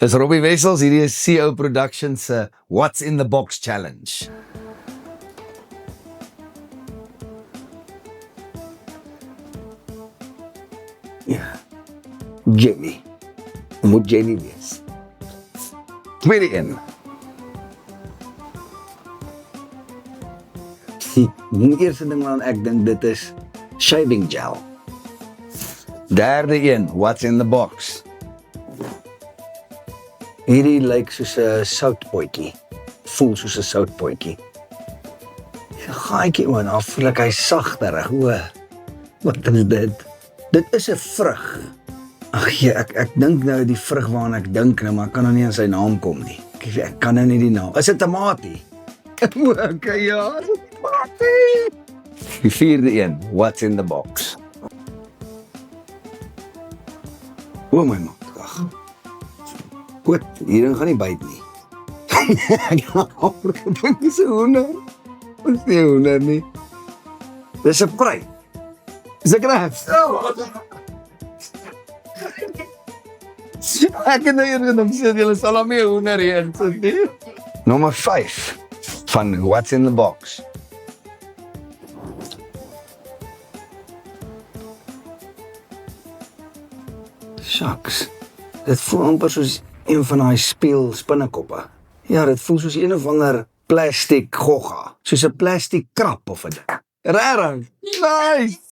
Dis Robbie Wessels, hierdie is CO Productions se What's in the Box Challenge. Ja, Jenny. Moet Jenny wees. Tweede een, Die eerste ding waaraan ek dink dit is shaving gel. derde een, What's in the Box. Hierdie lyk soos 'n soutpotjie. Voel soos 'n soutpotjie. 'n Gaatjie oor, dan voel ek hy sagterig. O, wat is dit? Dit is 'n vrug. Ag ja, ek dink nou die vrug waaraan ek dink nou, maar ek kan nou nie aan sy naam kom nie. Ek kan nou nie die naam. Is dit tamatie? Okay, ja, is dit tamatie? Die vierde een, What's in the Box. O my maat, ag. Goed, hierdie gaan nie byt nie. Ek dink dis 'n hoender. Dis nie 'n hoender nie. Dis 'n prei. Is ek reg? Ek het nou hier gesê, julle sal hom nie hoender heen sit nie. Nommer 5 van What's in the Box. Shucks. Dit voel amper soos een van daai speel spinnekoppe. Ja, dit voel soos een of ander plastiek gogga. Soos 'n plastiek krap of 'n ding. Regtig? Nice!